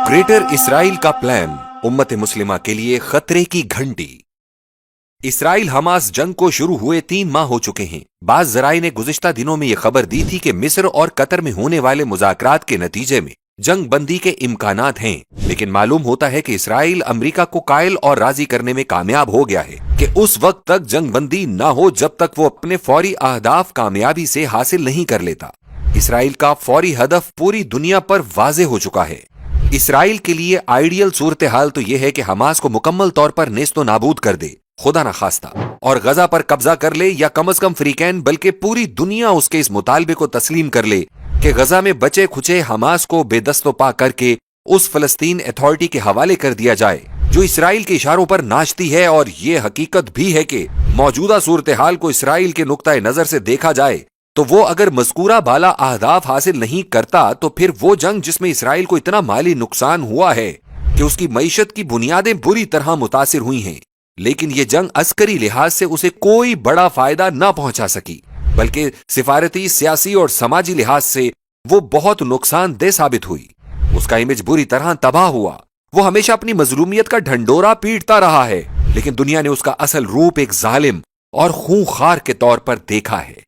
Greater Israel का plan उम्मत मुस्लिमा के लिए खतरे की घंटी। इसराइल हमास जंग को शुरू हुए 3 माह हो चुके हैं। बाज़ ज़राए ने गुज़िश्ता दिनों में यह खबर दी थी कि मिस्र और कतर में होने वाले मुज़ाकरात के नतीजे में जंग बंदी के इम्कानात हैं, लेकिन मालूम होता है कि इसराइल अमेरिका को कायल और राजी करने में कामयाब हो गया है कि उस वक्त तक जंग बंदी न हो जब तक वो अपने फौरी अहदाफ कामयाबी से हासिल नहीं कर लेता। इसराइल का फौरी हदफ पूरी दुनिया पर वाज़े हो चुका है। इसराइल के लिए आइडियल सूरत हाल तो यह है कि हमास को मुकम्मल तौर पर नेस्तो नाबूद कर दे, खुदा न खास्ता, और गजा पर कब्जा कर ले, या कम अज कम फ्रीकैन बल्कि पूरी दुनिया उसके इस मुतालबे को तस्लीम कर ले कि गजा में बचे खुचे हमास को बेदस्तोपा करके उस फलस्तीन अथॉरिटी के हवाले कर दिया जाए जो इसराइल के इशारों पर नाचती है। और ये हकीकत भी है कि मौजूदा सूरत हाल को इसराइल के नुक्ता नजर से देखा जाए तो वो अगर मज़कूरा बाला अहदाफ हासिल नहीं करता तो फिर वो जंग जिसमें इसराइल को इतना माली नुकसान हुआ है कि उसकी मईशत की बुनियादें बुरी तरह मुतासिर हुई हैं, लेकिन ये जंग अस्करी लिहाज से उसे कोई बड़ा फायदा न पहुंचा सकी, बल्कि सिफारती, सियासी और समाजी लिहाज से वो बहुत नुकसानदेह साबित हुई। उसका इमेज बुरी तरह तबाह हुआ। वो हमेशा अपनी मजलूमियत का ढंडोरा पीटता रहा है, लेकिन दुनिया ने उसका असल रूप एक जालिम और खूंखार के तौर पर देखा है।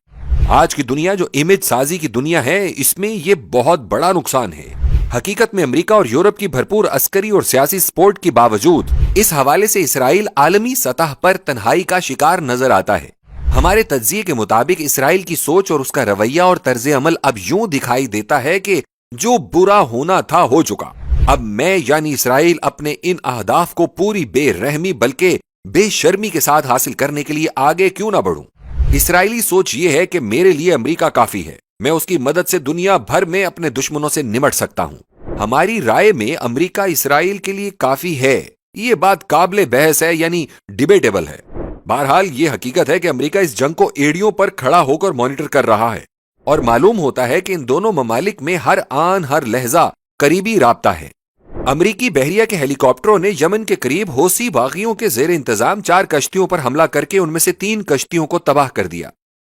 आज की दुनिया जो इमेज साजी की दुनिया है, इसमें यह बहुत बड़ा नुकसान है। हकीकत में अमेरिका और यूरोप की भरपूर अस्करी और सियासी सपोर्ट के बावजूद इस हवाले से इसराइल आलमी सतह पर तन्हाई का शिकार नजर आता है। हमारे तज्जिये के मुताबिक इसराइल की सोच और उसका रवैया और तर्ज अमल अब यूं दिखाई देता है कि जो बुरा होना था हो चुका। अब मैं यानी इसराइल अपने इन अहदाफ को पूरी बेरहमी बल्कि बेशर्मी के साथ हासिल करने के लिए आगे क्यों ना बढ़ूं। इसराइली सोच ये है कि मेरे लिए अमेरिका काफी है, मैं उसकी मदद से दुनिया भर में अपने दुश्मनों से निमट सकता हूं। हमारी राय में अमेरिका इसराइल के लिए काफी है, ये बात काबिले बहस है, यानी डिबेटेबल है। बहरहाल ये हकीकत है कि अमेरिका इस जंग को एड़ियों पर खड़ा होकर मॉनिटर कर रहा है और मालूम होता है कि इन दोनों ममालिक में हर आन हर लहजा करीबी राब्ता है। अमरीकी बहरिया के हेलीकॉप्टरों ने यमन के करीब हौसी बागियों के जेर इंतजाम 4 कश्तियों पर हमला करके उनमें से 3 कश्तियों को तबाह कर दिया।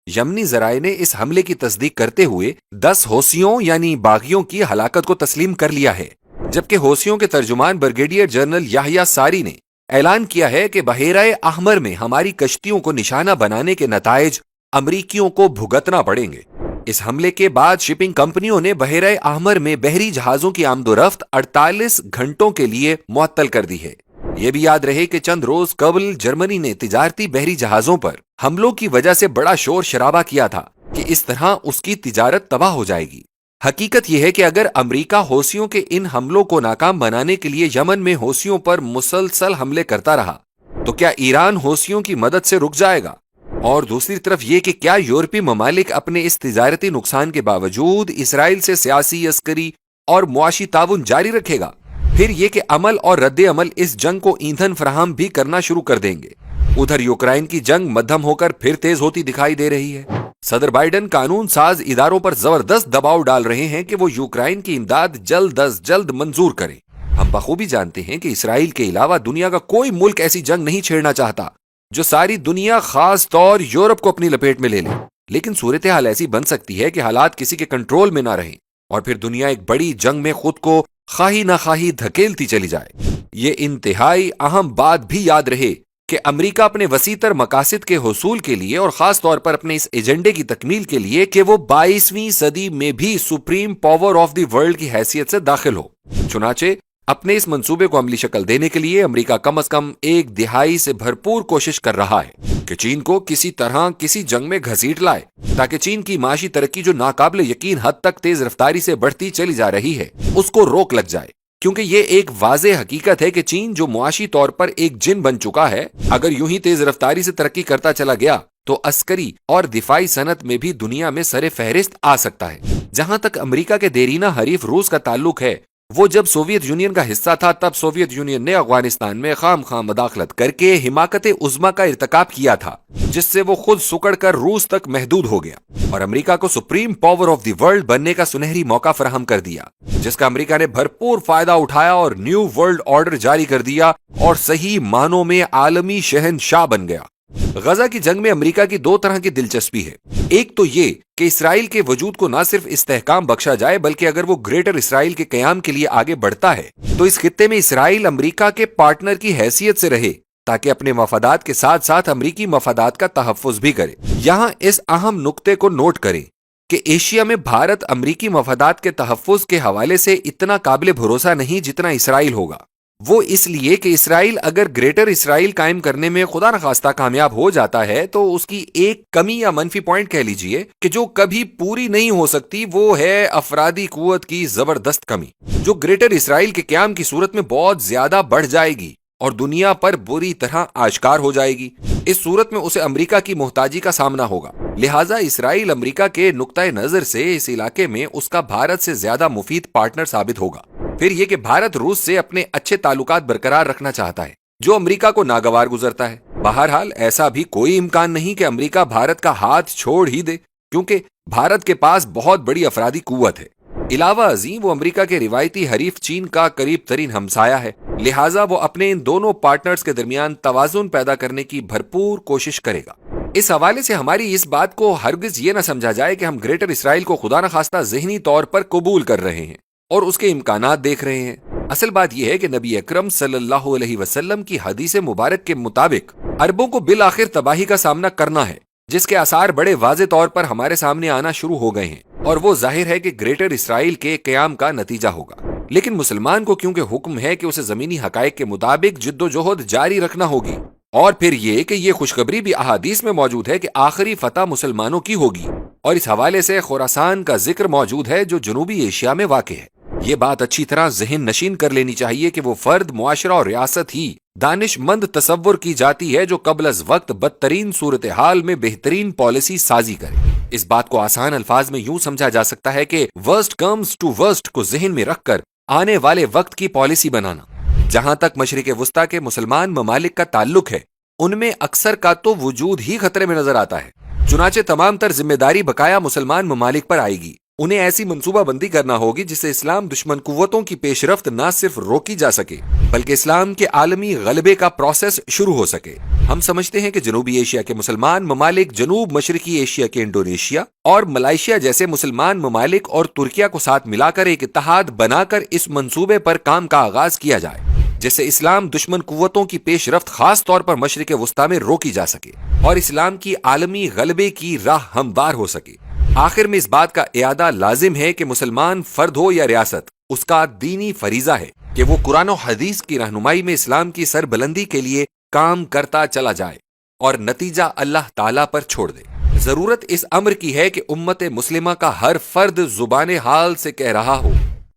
यमनी जराए ने इस हमले की तस्दीक करते हुए 10 हौसियों यानी बागियों की हलाकत को तस्लीम कर लिया है, जबकि हौसियों के तर्जुमान ब्रिगेडियर जनरल याहिया सारी ने ऐलान किया है कि बहेराए अहमर में हमारी कश्तियों को निशाना बनाने के नताइज अमरीकियों को भुगतना पड़ेंगे। इस हमले के बाद शिपिंग कंपनियों ने बहेराए अहमर में बहरी जहाजों की आमदोरफ्त 48 घंटों के लिए मुअत्तल कर दी है। यह भी याद रहे कि चंद रोज कबल जर्मनी ने तिजारती बहरी जहाजों पर हमलों की वजह से बड़ा शोर शराबा किया था कि इस तरह उसकी तिजारत तबाह हो जाएगी। हकीकत यह है कि अगर अमेरिका हौसियों के इन हमलों को नाकाम बनाने के लिए यमन में हौसियों पर मुसलसल हमले करता रहा तो क्या ईरान हौसियों की मदद से रुक जाएगा? और दूसरी तरफ ये कि क्या यूरोपीय ममालिक अपने इस तिजारती नुकसान के बावजूद इसराइल से सियासी, अस्करी और मुआशी ताउन जारी रखेगा? फिर ये कि अमल और रद्द अमल इस जंग को ईंधन फराहम भी करना शुरू कर देंगे। उधर यूक्रेन की जंग मध्यम होकर फिर तेज होती दिखाई दे रही है। सदर बाइडेन कानून साज इदारों पर जबरदस्त दबाव डाल रहे हैं कि वो यूक्रेन की इमदाद जल्द अज जल्द मंजूर करें। हम बखूबी जानते हैं कि इसराइल के अलावा दुनिया का कोई मुल्क ऐसी जंग नहीं छेड़ना चाहता जो सारी दुनिया खास तौर यूरोप को अपनी लपेट में ले ले, लेकिन सूरत हाल ऐसी बन सकती है कि हालात किसी के कंट्रोल में ना रहें और फिर दुनिया एक बड़ी जंग में खुद को खाही ना खाही धकेलती चली जाए। ये इंतहाई अहम बात भी याद रहे कि अमेरिका अपने वसीतर मकासद के हुसूल के लिए और खास तौर पर अपने इस एजेंडे की तकमील के लिए कि वो 22वीं सदी में भी supreme power of the world की हैसियत से दाखिल हो। चुनाचे अपने इस मंसूबे को अमली शक्ल देने के लिए अमेरिका कम अज कम 1 दिहाई से भरपूर कोशिश कर रहा है कि चीन को किसी तरह किसी जंग में घसीट लाए, ताकि चीन की माशी तरक्की जो नाकाबिले यकीन हद तक तेज रफ्तारी से बढ़ती चली जा रही है उसको रोक लग जाए। क्योंकि ये एक वाज़े हकीकत है कि चीन जो मुआशी तौर पर एक जिन बन चुका है, अगर यूं ही तेज रफ्तारी से तरक्की करता चला गया तो अस्करी और दिफाई सनत में भी दुनिया में सरे फहरिस्त आ सकता है। जहां तक अमेरिका के देरीना हरीफ रूस का ताल्लुक है, वो जब सोवियत यूनियन का हिस्सा था तब सोवियत यूनियन ने अफगानिस्तान में खाम मदाखलत करके हिमाकत उज़्मा का इर्तकाब किया था, जिससे वो खुद सुकड़ कर रूस तक महदूद हो गया और अमेरिका को supreme power of the world बनने का सुनहरी मौका फराहम कर दिया, जिसका अमेरिका ने भरपूर फायदा उठाया और न्यू वर्ल्ड ऑर्डर जारी कर दिया और सही मानों में आलमी शहनशाह बन गया। غزہ کی جنگ میں امریکہ کی دو طرح کی دلچسپی ہے. ایک تو یہ کہ اسرائیل کے وجود کو نہ صرف استحکام بخشا جائے بلکہ اگر وہ گریٹر اسرائیل کے قیام کے لیے آگے بڑھتا ہے تو اس خطے میں اسرائیل امریکہ کے پارٹنر کی حیثیت سے رہے تاکہ اپنے مفادات کے ساتھ ساتھ امریکی مفادات کا تحفظ بھی کرے. یہاں اس اہم نقطے کو نوٹ کریں کہ ایشیا میں بھارت امریکی مفادات کے تحفظ کے حوالے سے اتنا قابل بھروسہ نہیں جتنا اسرائیل ہوگا. وہ اس لیے کہ اسرائیل اگر گریٹر اسرائیل قائم کرنے میں خدا نخواستہ کامیاب ہو جاتا ہے تو اس کی ایک کمی یا منفی پوائنٹ کہہ لیجئے کہ جو کبھی پوری نہیں ہو سکتی وہ ہے افرادی قوت کی زبردست کمی، جو گریٹر اسرائیل کے قیام کی صورت میں بہت زیادہ بڑھ جائے گی اور دنیا پر بری طرح آشکار ہو جائے گی. اس صورت میں اسے امریکہ کی محتاجی کا سامنا ہوگا. لہٰذا اسرائیل امریکہ کے نقطۂ نظر سے اس علاقے میں اس کا بھارت سے زیادہ مفید پارٹنر ثابت ہوگا. پھر یہ کہ بھارت روس سے اپنے اچھے تعلقات برقرار رکھنا چاہتا ہے جو امریکہ کو ناگوار گزرتا ہے. بہرحال ایسا بھی کوئی امکان نہیں کہ امریکہ بھارت کا ہاتھ چھوڑ ہی دے کیونکہ بھارت کے پاس بہت بڑی افرادی قوت ہے. علاوہ ازیں وہ امریکہ کے روایتی حریف چین کا قریب ترین ہمسایہ ہے. لہٰذا وہ اپنے ان دونوں پارٹنرز کے درمیان توازن پیدا کرنے کی بھرپور کوشش کرے گا. اس حوالے سے ہماری اس بات کو ہرگز یہ نہ سمجھا جائے کہ ہم گریٹر اسرائیل کو خدا نخواستہ ذہنی طور پر قبول کر رہے ہیں اور اس کے امکانات دیکھ رہے ہیں. اصل بات یہ ہے کہ نبی اکرم صلی اللہ علیہ وسلم کی حدیث مبارک کے مطابق عربوں کو بالآخر تباہی کا سامنا کرنا ہے جس کے آثار بڑے واضح طور پر ہمارے سامنے آنا شروع ہو گئے ہیں اور وہ ظاہر ہے کہ گریٹر اسرائیل کے قیام کا نتیجہ ہوگا. لیکن مسلمان کو کیونکہ حکم ہے کہ اسے زمینی حقائق کے مطابق جد و جہد جاری رکھنا ہوگی اور پھر یہ کہ یہ خوشخبری بھی احادیث میں موجود ہے کہ آخری فتح مسلمانوں کی ہوگی اور اس حوالے سے خراسان کا ذکر موجود ہے جو جنوبی ایشیا میں واقع ہے. یہ بات اچھی طرح ذہن نشین کر لینی چاہیے کہ وہ فرد، معاشرہ اور ریاست ہی دانش مند تصور کی جاتی ہے جو قبل از وقت بدترین صورتحال میں بہترین پالیسی سازی کرے. اس بات کو آسان الفاظ میں یوں سمجھا جا سکتا ہے کہ ورسٹ کمز ٹو ورسٹ کو ذہن میں رکھ کر آنے والے وقت کی پالیسی بنانا. جہاں تک مشرق وسطیٰ کے مسلمان ممالک کا تعلق ہے ان میں اکثر کا تو وجود ہی خطرے میں نظر آتا ہے. چنانچہ تمام تر ذمہ داری بقایا مسلمان ممالک پر آئے گی. انہیں ایسی منصوبہ بندی کرنا ہوگی جس سے اسلام دشمن قوتوں کی پیش رفت نہ صرف روکی جا سکے بلکہ اسلام کے عالمی غلبے کا پروسیس شروع ہو سکے. ہم سمجھتے ہیں کہ جنوبی ایشیا کے مسلمان ممالک جنوب مشرقی ایشیا کے انڈونیشیا اور ملائیشیا جیسے مسلمان ممالک اور ترکیہ کو ساتھ ملا کر ایک اتحاد بنا کر اس منصوبے پر کام کا آغاز کیا جائے جس سے اسلام دشمن قوتوں کی پیش رفت خاص طور پر مشرق وسطیٰ میں روکی جا سکے اور اسلام کی عالمی غلبے کی راہ ہموار ہو سکے. آخر میں اس بات کا اعادہ لازم ہے کہ مسلمان فرد ہو یا ریاست اس کا دینی فریضہ ہے کہ وہ قرآن و حدیث کی رہنمائی میں اسلام کی سربلندی کے لیے کام کرتا چلا جائے اور نتیجہ اللہ تعالیٰ پر چھوڑ دے. ضرورت اس امر کی ہے کہ امت مسلمہ کا ہر فرد زبان حال سے کہہ رہا ہو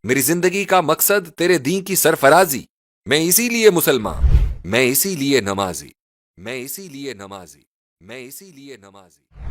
میری زندگی کا مقصد تیرے دین کی سرفرازی، میں اسی لیے مسلمان، میں اسی لیے نمازی، میں اسی لیے نمازی، میں اسی لیے نمازی.